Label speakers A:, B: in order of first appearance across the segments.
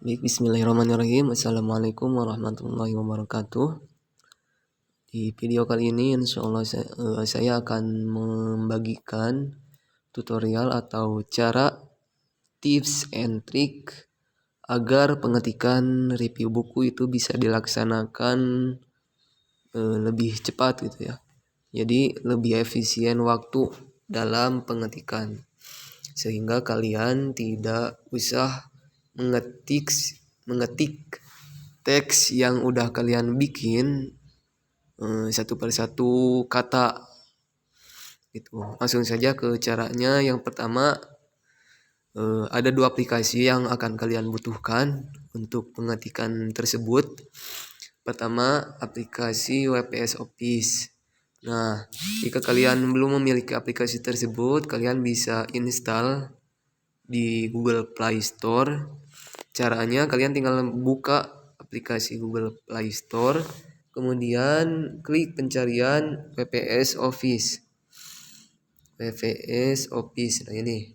A: Baik, bismillahirrahmanirrahim. Assalamualaikum warahmatullahi wabarakatuh. Di video kali ini insya Allah saya akan membagikan tutorial atau cara tips and trick agar pengetikan review buku itu bisa dilaksanakan lebih cepat gitu ya. Jadi lebih efisien waktu dalam pengetikan, sehingga kalian tidak usah mengetik teks yang udah kalian bikin satu persatu kata gitu. Langsung saja ke caranya. Yang pertama, ada dua aplikasi yang akan kalian butuhkan untuk pengetikan tersebut. Pertama, aplikasi WPS Office. Nah, jika kalian belum memiliki aplikasi tersebut, kalian bisa install di Google Play Store. Caranya kalian tinggal buka aplikasi Google Play Store, kemudian klik pencarian WPS Office. WPS Office. Nah, ini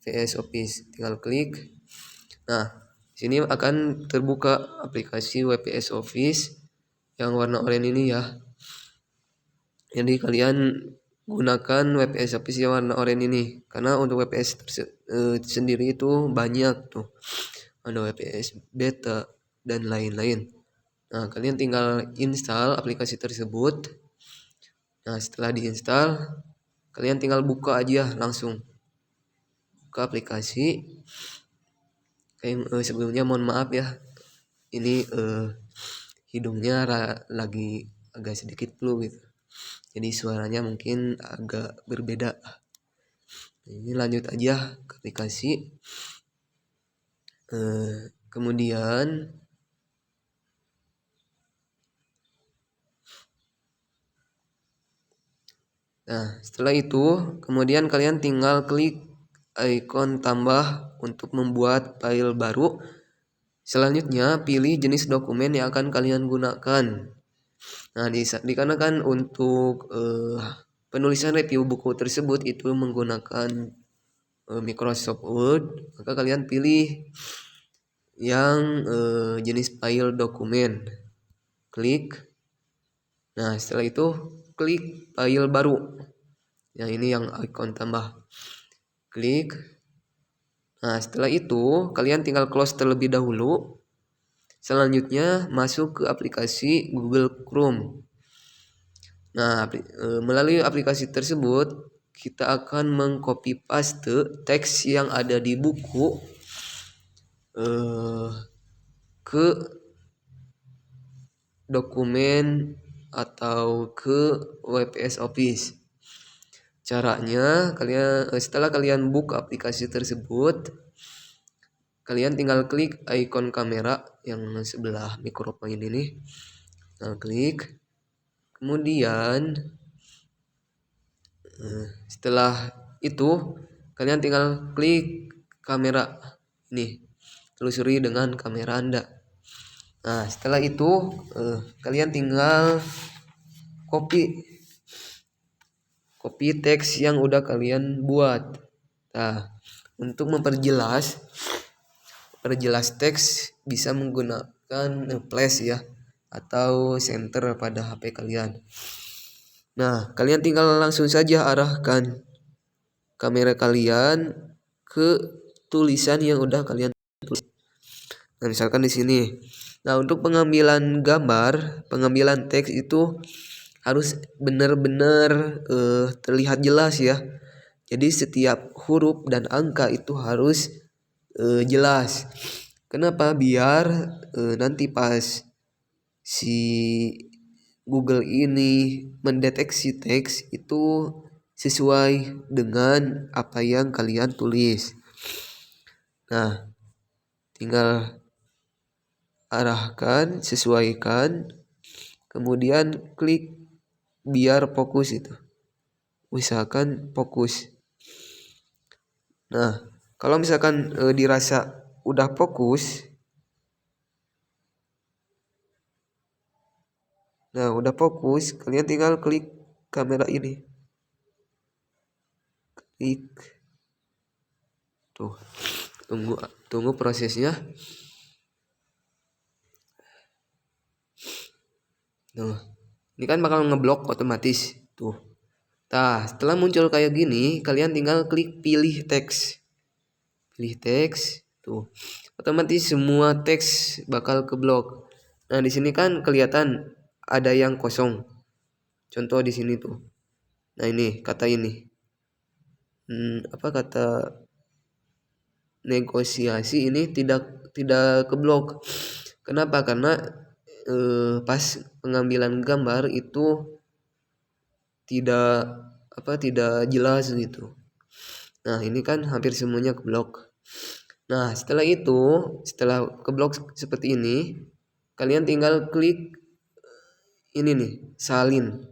A: WPS Office, tinggal klik. Nah, sini akan terbuka aplikasi WPS Office yang warna oranye ini ya. Jadi kalian gunakan WPS Office yang warna oranye ini, karena untuk WPS sendiri itu banyak tuh. Ada WPS beta dan lain-lain. Nah, kalian tinggal install aplikasi tersebut. Nah, setelah diinstal, kalian tinggal buka aja langsung. Buka aplikasi. Sebelumnya mohon maaf ya. Ini hidungnya lagi agak sedikit flu gitu. Jadi suaranya mungkin agak berbeda. Ini lanjut aja ke aplikasi. Kemudian setelah itu kemudian kalian tinggal klik ikon tambah untuk membuat file baru. Selanjutnya pilih jenis dokumen yang akan kalian gunakan. Nah, dikarenakan untuk penulisan review buku tersebut itu menggunakan Microsoft Word, maka kalian pilih yang jenis file dokumen. Klik. Nah, setelah itu klik file baru. Yang ini yang ikon tambah. Klik. Nah, setelah itu kalian tinggal close terlebih dahulu. Selanjutnya masuk ke aplikasi Google Chrome. Nah, melalui aplikasi tersebut kita akan mengcopy paste teks yang ada di buku ke dokumen atau ke WPS Office. Caranya setelah kalian buka aplikasi tersebut, kalian tinggal klik ikon kamera yang sebelah mikrofon ini. Nah, klik. Kemudian setelah itu kalian tinggal klik kamera ini. Telusuri dengan kamera Anda. Nah, setelah itu kalian tinggal copy teks yang udah kalian buat. Nah, untuk memperjelas teks bisa menggunakan flash ya, atau center pada HP kalian. Nah, kalian tinggal langsung saja arahkan kamera kalian ke tulisan yang udah kalian tulis. Nah, misalkan di sini. Nah, untuk pengambilan gambar, pengambilan teks itu harus benar-benar terlihat jelas ya. Jadi setiap huruf dan angka itu harus jelas. Kenapa? Biar nanti pas si Google ini mendeteksi teks itu sesuai dengan apa yang kalian tulis. Nah, tinggal arahkan, sesuaikan, kemudian klik biar fokus itu. Usahakan fokus. Nah, kalau misalkan dirasa udah fokus, kalian tinggal klik kamera ini. Klik. Tuh, tunggu prosesnya. Tuh, ini kan bakal ngeblok otomatis. Tuh. Nah, setelah muncul kayak gini, kalian tinggal klik pilih teks. Pilih teks. Tuh. Otomatis semua teks bakal keblok. Nah, di sini kan kelihatan ada yang kosong. Contoh di sini tuh. Nah, ini kata ini. Apa kata negosiasi ini tidak keblok. Kenapa? Karena pas pengambilan gambar itu tidak tidak jelas gitu. Nah, ini kan hampir semuanya keblok. Nah, setelah keblok seperti ini, kalian tinggal klik ini nih, salin.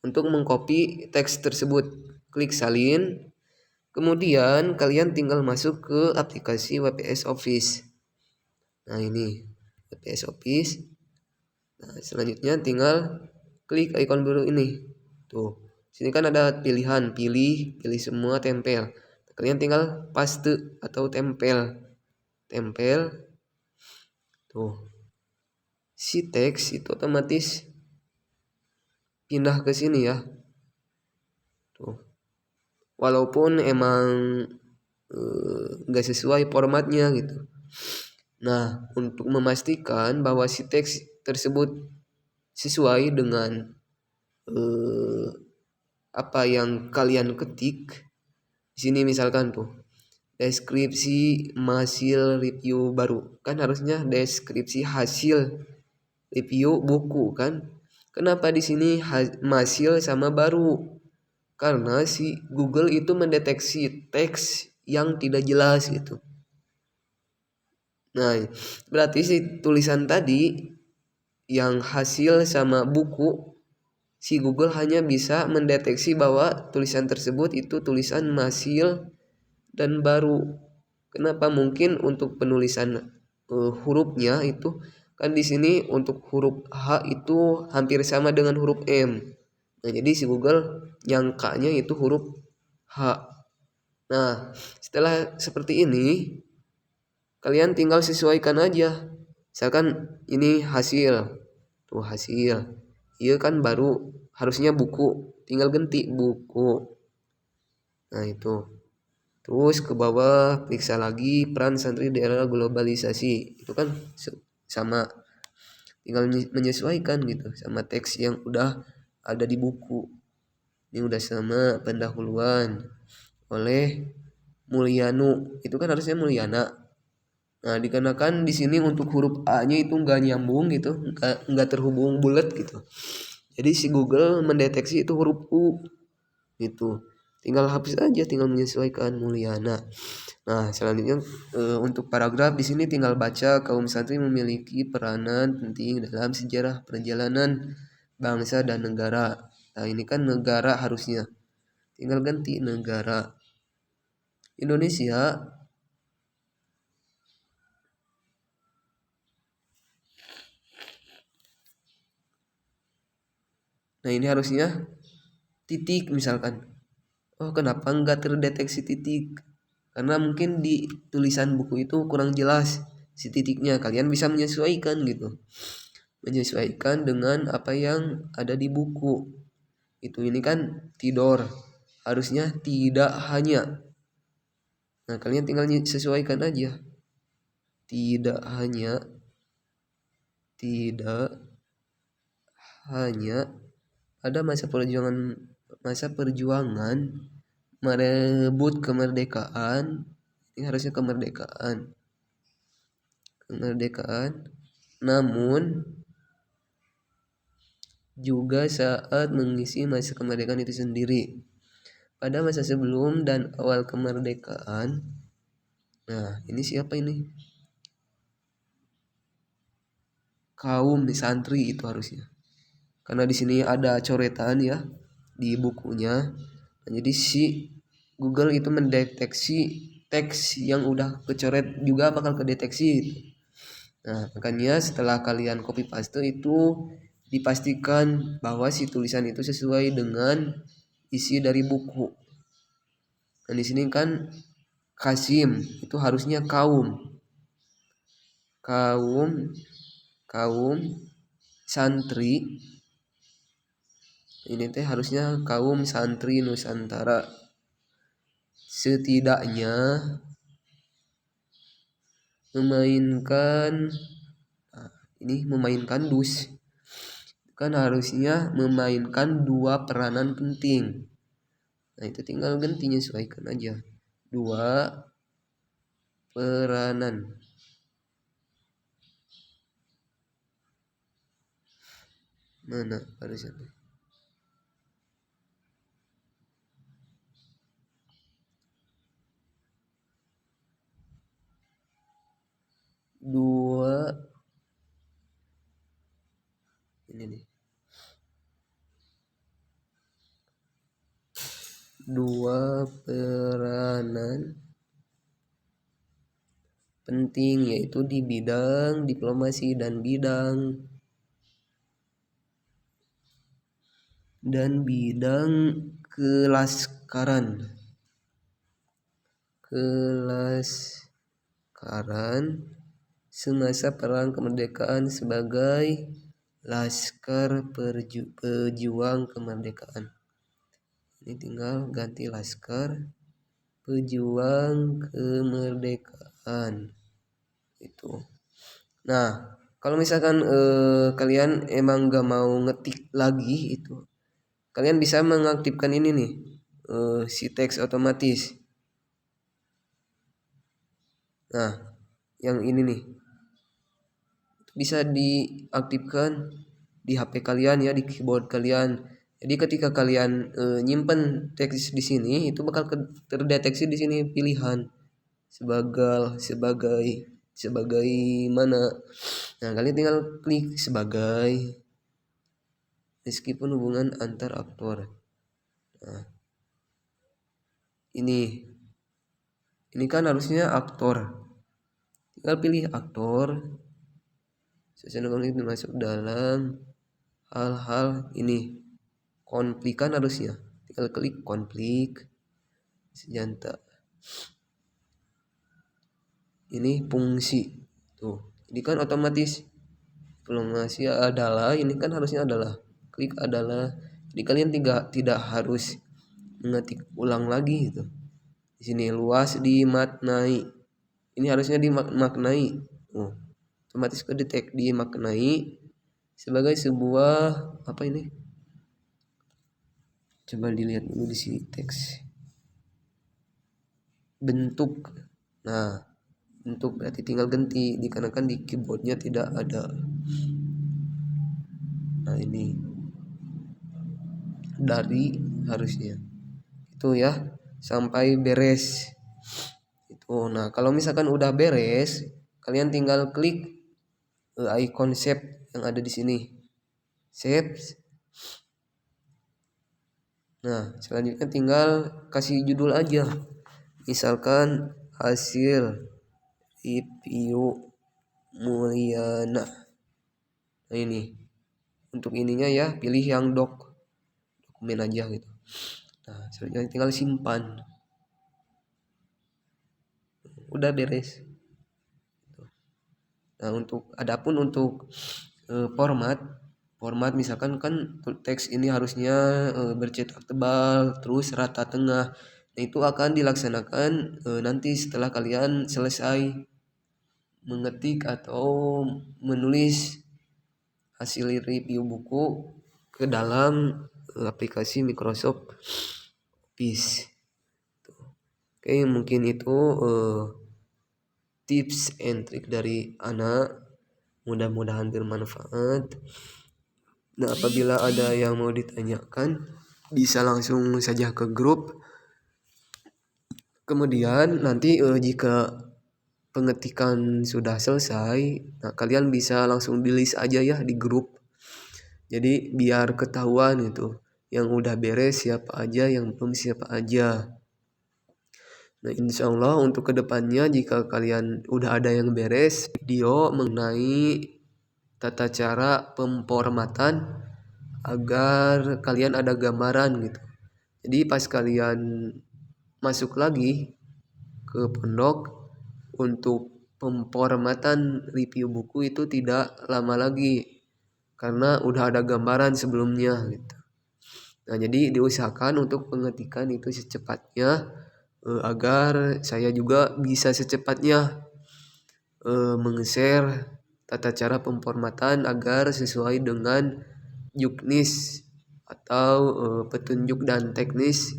A: Untuk mengcopy teks tersebut, klik salin. Kemudian kalian tinggal masuk ke aplikasi WPS Office. Nah, ini WPS Office. Nah, selanjutnya tinggal klik ikon biru ini. Tuh. Sini kan ada pilihan, pilih semua, tempel. Kalian tinggal paste atau tempel. Tempel. Tuh. Si teks itu otomatis pindah ke sini ya. Tuh. Walaupun emang nggak sesuai formatnya gitu. Nah, untuk memastikan bahwa si teks tersebut sesuai dengan apa yang kalian ketik, di sini misalkan tuh deskripsi hasil review baru, kan harusnya deskripsi hasil review buku kan. Kenapa di sini hasil sama baru? Karena si Google itu mendeteksi teks yang tidak jelas gitu. Nah, berarti si tulisan tadi yang hasil sama buku, si Google hanya bisa mendeteksi bahwa tulisan tersebut itu tulisan hasil dan baru. Kenapa? Mungkin untuk penulisan hurufnya itu kan di sini untuk huruf H itu hampir sama dengan huruf M. Nah, jadi si Google nyangkanya itu huruf H. Nah, setelah seperti ini, kalian tinggal sesuaikan aja. Misalkan ini hasil. Tuh hasil. Iya kan baru, harusnya buku. Tinggal ganti buku. Nah, itu. Terus ke bawah periksa lagi peran santri di era globalisasi. Itu kan sama, tinggal menyesuaikan gitu sama teks yang udah ada di buku. Ini udah sama pendahuluan oleh Mulyanu. Itu kan harusnya Mulyana. Nah, dikarenakan di sini untuk huruf A-nya itu nggak nyambung gitu, nggak terhubung bulat gitu. Jadi si Google mendeteksi itu huruf U gitu. Tinggal hapus aja, tinggal menyesuaikan Mulyana. Nah, selanjutnya untuk paragraf di sini tinggal baca kaum santri memiliki peranan penting dalam sejarah perjalanan bangsa dan negara. Nah, ini kan negara harusnya. Tinggal ganti negara. Indonesia. Nah, ini harusnya titik misalkan. Oh, kenapa nggak terdeteksi titik? Karena mungkin di tulisan buku itu kurang jelas si titiknya. Kalian bisa menyesuaikan gitu. Menyesuaikan dengan apa yang ada di buku. Itu ini kan tidur. Harusnya tidak hanya. Nah, kalian tinggal sesuaikan aja. Tidak hanya. Tidak hanya pada masa perjuangan merebut kemerdekaan. Ini harusnya kemerdekaan namun juga saat mengisi masa kemerdekaan itu sendiri pada masa sebelum dan awal kemerdekaan. Nah, ini siapa ini? Kaum santri itu harusnya. Karena di sini ada coretan ya di bukunya. Nah, jadi si Google itu mendeteksi teks yang udah kecoret juga bakal kedeteksi. Nah, makanya setelah kalian copy paste itu dipastikan bahwa si tulisan itu sesuai dengan isi dari buku. Dan di sini kan Kasim itu harusnya kaum santri. Ini teh harusnya kaum santri Nusantara setidaknya memainkan, ini memainkan dus kan harusnya memainkan 2 peranan penting. Nah itu tinggal ganti sesuaikan aja, 2 peranan. Mana harusnya 2 ini nih, 2 peranan penting yaitu di bidang diplomasi dan bidang kelaskaran semasa perang kemerdekaan sebagai laskar pejuang kemerdekaan. Ini tinggal ganti laskar pejuang kemerdekaan itu. Nah kalau misalkan kalian emang gak mau ngetik lagi itu, kalian bisa mengaktifkan ini nih, si teks otomatis. Nah yang ini nih bisa diaktifkan di HP kalian ya, di keyboard kalian. Jadi ketika kalian nyimpen teks di sini itu bakal terdeteksi di sini pilihan sebagai mana. Nah kalian tinggal klik sebagai meskipun hubungan antar aktor. Nah ini kan harusnya aktor, tinggal pilih aktor. Suasana konflik masuk dalam hal-hal ini konflik kan harusnya, tinggal klik konflik senjata. Ini fungsi tuh, ini kan otomatis diplomasi adalah, ini kan harusnya adalah, klik adalah. Jadi kalian tidak harus mengetik ulang lagi gitu. Di sini luas dimaknai, ini harusnya dimaknai. Otomatis kedetek dimaknai sebagai sebuah apa ini? Coba dilihat dulu di sini teks bentuk. Nah bentuk berarti tinggal ganti dikarenakan di keyboardnya tidak ada. Nah ini dari harusnya itu ya sampai beres itu. Nah kalau misalkan udah beres, kalian tinggal klik icon save yang ada di sini, save. Nah selanjutnya tinggal kasih judul aja, misalkan hasil review Mulyana. Nah ini untuk ininya ya, pilih yang dokumen aja gitu. Nah selanjutnya tinggal simpan, udah beres. Nah adapun untuk format misalkan kan teks ini harusnya bercetak tebal terus rata tengah. Nah itu akan dilaksanakan nanti setelah kalian selesai mengetik atau menulis hasil review buku ke dalam aplikasi Microsoft Office. Oke mungkin itu tips and trik dari anak, mudah-mudahan bermanfaat. Nah apabila ada yang mau ditanyakan bisa langsung saja ke grup. Kemudian nanti jika pengetikan sudah selesai, nah kalian bisa langsung di list aja ya di grup. Jadi biar ketahuan itu yang udah beres siapa aja, yang belum siapa aja. Nah insya Allah untuk kedepannya jika kalian udah ada yang beres video mengenai tata cara pemformatan agar kalian ada gambaran gitu. Jadi pas kalian masuk lagi ke pondok untuk pemformatan review buku itu tidak lama lagi. karena udah ada gambaran sebelumnya gitu. Nah, jadi diusahakan untuk pengetikan itu secepatnya, agar saya juga bisa secepatnya meng-share tata cara pemformatan agar sesuai dengan juknis atau petunjuk dan teknis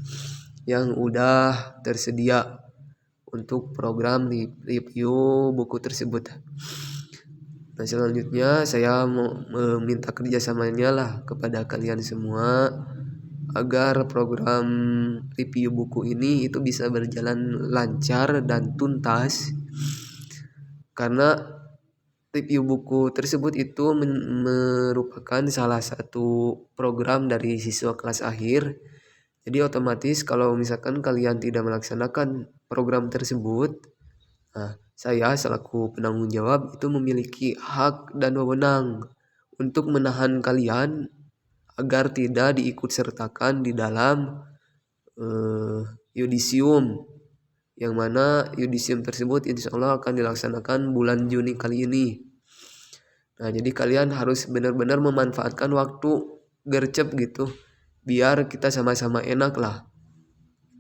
A: yang udah tersedia untuk program review buku tersebut. Nah, selanjutnya saya mau meminta kerjasamanya lah kepada kalian semua agar program review buku ini itu bisa berjalan lancar dan tuntas, karena review buku tersebut itu merupakan salah satu program dari siswa kelas akhir. Jadi otomatis kalau misalkan kalian tidak melaksanakan program tersebut, nah, saya selaku penanggung jawab itu memiliki hak dan wewenang untuk menahan kalian agar tidak diikut sertakan di dalam yudisium, yang mana yudisium tersebut insya Allah akan dilaksanakan bulan Juni kali ini. Nah, jadi kalian harus benar-benar memanfaatkan waktu gercep gitu, biar kita sama-sama enak lah.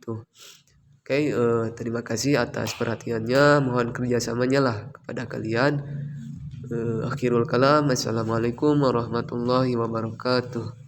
A: Tuh. Oke, terima kasih atas perhatiannya. Mohon kerjasamanya lah kepada kalian. Akhirul kalam. Assalamualaikum warahmatullahi wabarakatuh.